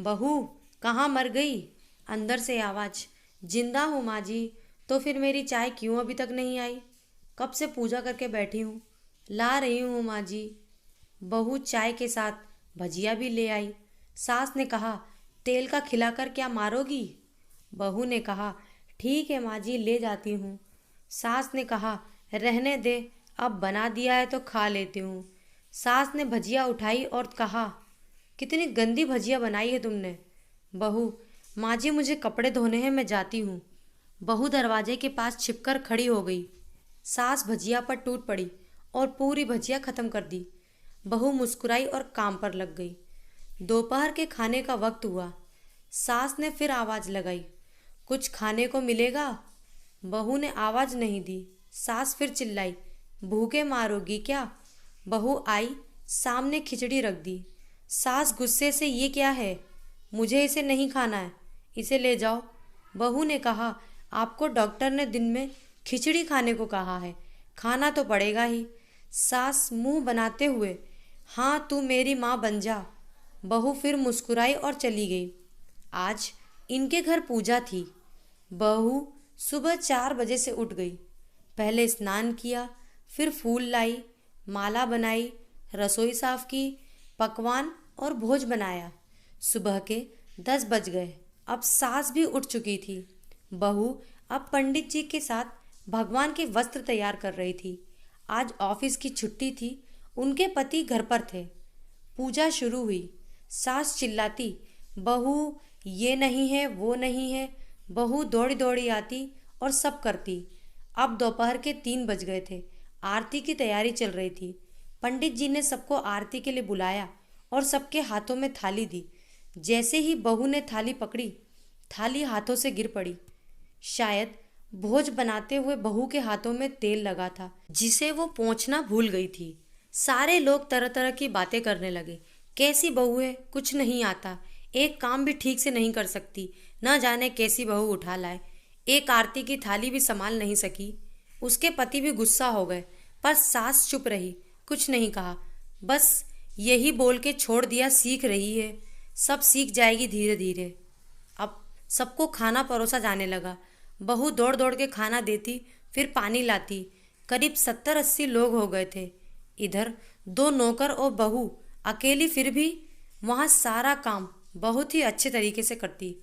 बहू, कहाँ मर गई? अंदर से आवाज। जिंदा हूँ माँ जी। तो फिर मेरी चाय क्यों अभी तक नहीं आई? कब से पूजा करके बैठी हूँ। ला रही हूँ माँ जी। बहू चाय के साथ भजिया भी ले आई। सास ने कहा, तेल का खिलाकर क्या मारोगी? बहू ने कहा, ठीक है माँ जी, ले जाती हूँ। सास ने कहा, रहने दे, अब बना दिया है तो खा लेती हूँ। सास ने भजिया उठाई और कहा, कितनी गंदी भजिया बनाई है तुमने। बहू, माँ जी मुझे कपड़े धोने हैं, मैं जाती हूँ। बहू दरवाजे के पास छिपकर खड़ी हो गई। सास भजिया पर टूट पड़ी और पूरी भजिया खत्म कर दी। बहू मुस्कुराई और काम पर लग गई। दोपहर के खाने का वक्त हुआ। सास ने फिर आवाज लगाई, कुछ खाने को मिलेगा? बहू ने आवाज नहीं दी। सास फिर चिल्लाई, भूखे मारोगी क्या? बहू आई, सामने खिचड़ी रख दी। सास गुस्से से, ये क्या है? मुझे इसे नहीं खाना है, इसे ले जाओ। बहू ने कहा, आपको डॉक्टर ने दिन में खिचड़ी खाने को कहा है, खाना तो पड़ेगा ही। सास मुंह बनाते हुए, हाँ तू मेरी माँ बन जा। बहू फिर मुस्कुराई और चली गई। आज इनके घर पूजा थी। बहू सुबह 4 बजे से उठ गई। पहले स्नान किया, फिर फूल लाई, माला बनाई, रसोई साफ की, पकवान और भोज बनाया। सुबह के 10 बज गए। अब सास भी उठ चुकी थी। बहू अब पंडित जी के साथ भगवान के वस्त्र तैयार कर रही थी। आज ऑफिस की छुट्टी थी। उनके पति घर पर थे। पूजा शुरू हुई। सास चिल्लाती, बहू ये नहीं है, वो नहीं है। बहू दौड़ी दौड़ी आती और सब करती। अब दोपहर के 3 बज गए थे। आरती की तैयारी चल रही थी। पंडित जी ने सबको आरती के लिए बुलाया और सबके हाथों में थाली दी। जैसे ही बहू ने थाली पकड़ी, थाली हाथों से गिर पड़ी। शायद भोज बनाते हुए बहू के हाथों में तेल लगा था, जिसे वो पोंछना भूल गई थी। सारे लोग तरह तरह की बातें करने लगे। कैसी बहू है, कुछ नहीं आता, एक काम भी ठीक से नहीं कर सकती, न जाने कैसी बहू उठा लाए, एक आरती की थाली भी संभाल नहीं सकी। उसके पति भी गुस्सा हो गए, पर सास चुप रही, कुछ नहीं कहा। बस यही बोल के छोड़ दिया, सीख रही है, सब सीख जाएगी धीरे धीरे। अब सबको खाना परोसा जाने लगा। बहू दौड़ दौड़ के खाना देती, फिर पानी लाती। करीब 70-80 लोग हो गए थे। इधर 2 नौकर और बहू अकेली, फिर भी वहाँ सारा काम बहुत ही अच्छे तरीके से करती।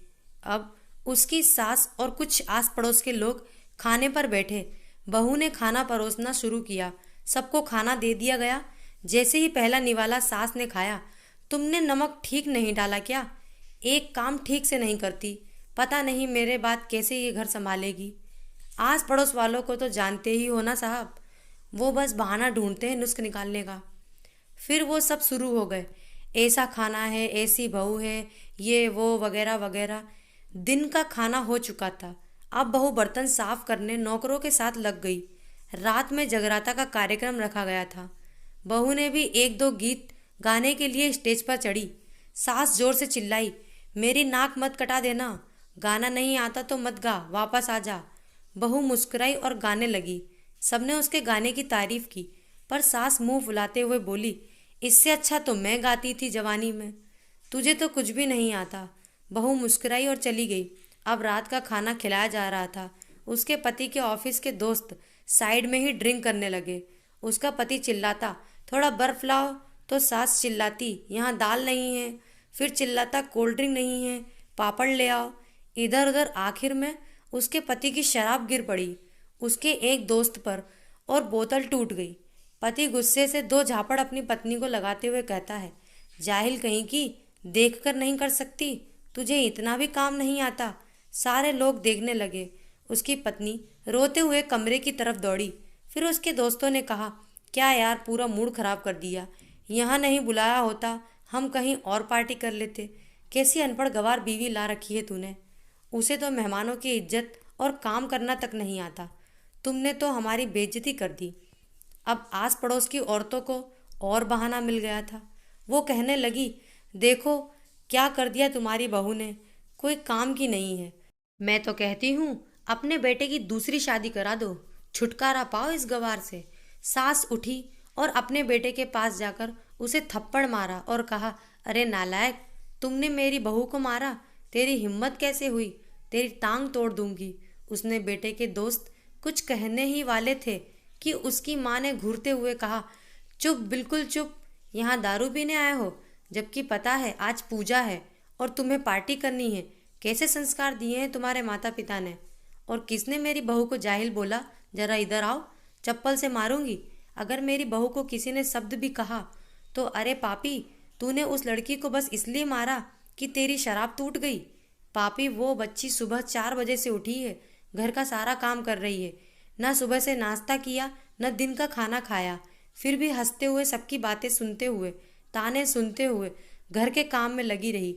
अब उसकी सास और कुछ आस पड़ोस के लोग खाने पर बैठे। बहू ने खाना परोसना शुरू किया। सबको खाना दे दिया गया। जैसे ही पहला निवाला सास ने खाया, तुमने नमक ठीक नहीं डाला क्या? एक काम ठीक से नहीं करती, पता नहीं मेरे बाद कैसे ये घर संभालेगी। आस पड़ोस वालों को तो जानते ही हो ना साहब, वो बस बहाना ढूंढते हैं नुस्ख निकालने का। फिर वो सब शुरू हो गए, ऐसा खाना है, ऐसी बहू है, ये वो वगैरह वगैरह। दिन का खाना हो चुका था। अब बहू बर्तन साफ करने नौकरों के साथ लग गई। रात में जगराता का कार्यक्रम रखा गया था। बहू ने भी एक दो गीत गाने के लिए स्टेज पर चढ़ी। सास जोर से चिल्लाई, मेरी नाक मत कटा देना, गाना नहीं आता तो मत गा, वापस आ जा। बहू मुस्कुराई और गाने लगी। सबने उसके गाने की तारीफ की, पर सास मुंह फुलाते हुए बोली, इससे अच्छा तो मैं गाती थी जवानी में, तुझे तो कुछ भी नहीं आता। बहू मुस्कुराई और चली गई। अब रात का खाना खिलाया जा रहा था। उसके पति के ऑफिस के दोस्त साइड में ही ड्रिंक करने लगे। उसका पति चिल्लाता, थोड़ा बर्फ लाओ, तो सास चिल्लाती, यहाँ दाल नहीं है। फिर चिल्लाता, कोल्ड ड्रिंक नहीं है, पापड़ ले आओ। इधर उधर आखिर में उसके पति की शराब गिर पड़ी उसके एक दोस्त पर और बोतल टूट गई। पति गुस्से से 2 झापड़ अपनी पत्नी को लगाते हुए कहता है, जाहिल कहीं की, देख कर नहीं कर सकती, तुझे इतना भी काम नहीं आता। सारे लोग देखने लगे। उसकी पत्नी रोते हुए कमरे की तरफ दौड़ी। फिर उसके दोस्तों ने कहा, क्या यार, पूरा मूड खराब कर दिया, यहाँ नहीं बुलाया होता, हम कहीं और पार्टी कर लेते। कैसी अनपढ़ गवार बीवी ला रखी है तूने, उसे तो मेहमानों की इज्जत और काम करना तक नहीं आता। तुमने तो हमारी बेइज्जती कर दी। अब आस पड़ोस की औरतों को और बहाना मिल गया था। वो कहने लगी, देखो क्या कर दिया तुम्हारी बहू ने, कोई काम की नहीं है। मैं तो कहती हूँ अपने बेटे की दूसरी शादी करा दो, छुटकारा पाओ इस गवार से। सास उठी और अपने बेटे के पास जाकर उसे थप्पड़ मारा और कहा, अरे नालायक, तुमने मेरी बहू को मारा, तेरी हिम्मत कैसे हुई, तेरी टांग तोड़ दूंगी। उसने बेटे के दोस्त कुछ कहने ही वाले थे कि उसकी माँ ने घूरते हुए कहा, चुप, बिल्कुल चुप, यहाँ दारू पीने आए हो, जबकि पता है आज पूजा है और तुम्हें पार्टी करनी है। कैसे संस्कार दिए हैं तुम्हारे माता पिता ने। और किसने मेरी बहू को जाहिल बोला, जरा इधर आओ, चप्पल से मारूंगी। अगर मेरी बहू को किसी ने शब्द भी कहा तो, अरे पापी, तूने उस लड़की को बस इसलिए मारा कि तेरी शराब टूट गई। पापी, वो बच्ची सुबह 4 बजे से उठी है, घर का सारा काम कर रही है, न सुबह से नाश्ता किया न दिन का खाना खाया, फिर भी हंसते हुए सबकी बातें सुनते हुए, ताने सुनते हुए घर के काम में लगी रही।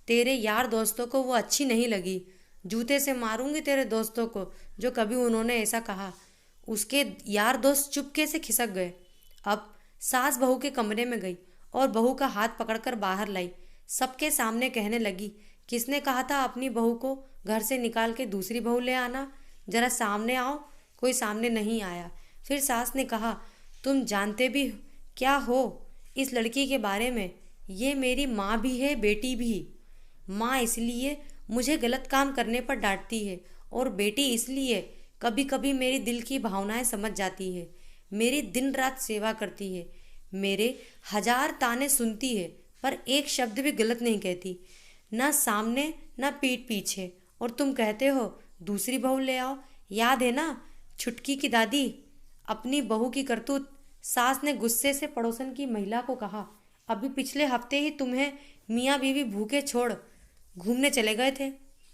तेरे यार दोस्तों को वो अच्छी नहीं लगी। जूते से मारूंगी तेरे दोस्तों को जो कभी उन्होंने ऐसा कहा। उसके यार दोस्त चुपके से खिसक गए। अब सास बहू के कमरे में गई और बहू का हाथ पकड़कर बाहर लाई। सबके सामने कहने लगी, किसने कहा था अपनी बहू को घर से निकाल के दूसरी बहू ले आना, जरा सामने आओ। कोई सामने नहीं आया। फिर सास ने कहा, तुम जानते भी क्या हो इस लड़की के बारे में, ये मेरी माँ भी है, बेटी भी। माँ इसलिए मुझे गलत काम करने पर डांटती है और बेटी इसलिए कभी कभी मेरी दिल की भावनाएं समझ जाती है, मेरी दिन रात सेवा करती है, मेरे 1000 ताने सुनती है पर एक शब्द भी गलत नहीं कहती, ना सामने ना पीठ पीछे। और तुम कहते हो दूसरी बहू ले आओ, याद है ना छुटकी की दादी, अपनी बहू की करतूत। सास ने गुस्से से पड़ोसन की महिला को कहा, अभी पिछले हफ्ते ही तुम्हें मियाँ बीवी भूखे छोड़ घूमने चले गए थे।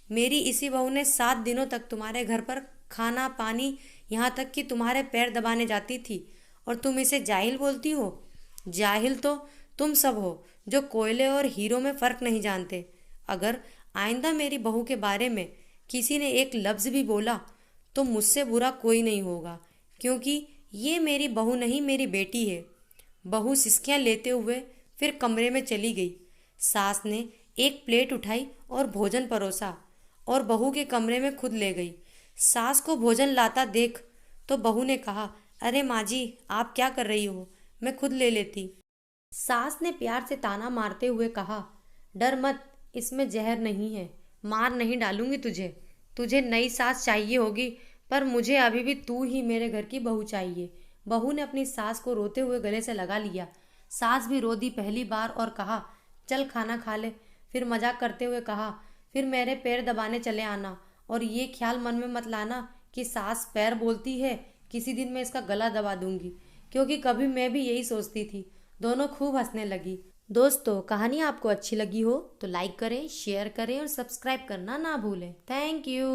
मेरी इसी बहू ने 7 दिनों तक तुम्हारे घर पर खाना पानी, यहाँ तक कि तुम्हारे पैर दबाने जाती थी, और तुम इसे जाहिल बोलती हो। जाहिल तो तुम सब हो जो कोयले और हीरो में फ़र्क नहीं जानते। अगर आइंदा मेरी बहू के बारे में किसी ने एक लफ्ज़ भी बोला तो मुझसे बुरा कोई नहीं होगा, क्योंकि ये मेरी बहू नहीं, मेरी बेटी है। बहू सिसकियाँ लेते हुए फिर कमरे में चली गई। सास ने एक प्लेट उठाई और भोजन परोसा और बहू के कमरे में खुद ले गई। सास को भोजन लाता देख तो बहू ने कहा, अरे माँ जी, आप क्या कर रही हो, मैं खुद ले लेती। सास ने प्यार से ताना मारते हुए कहा, डर मत, इसमें जहर नहीं है, मार नहीं डालूंगी तुझे। तुझे नई सास चाहिए होगी पर मुझे अभी भी तू ही मेरे घर की बहू चाहिए। बहू ने अपनी सास को रोते हुए गले से लगा लिया। सास भी रो दी पहली बार और कहा, चल खाना खा ले। फिर मजाक करते हुए कहा, फिर मेरे पैर दबाने चले आना, और ये ख्याल मन में मत लाना कि सास पैर बोलती है, किसी दिन मैं इसका गला दबा दूंगी, क्योंकि कभी मैं भी यही सोचती थी। दोनों खूब हंसने लगी। दोस्तों, कहानी आपको अच्छी लगी हो तो लाइक करें, शेयर करें और सब्सक्राइब करना ना भूलें। Thank you.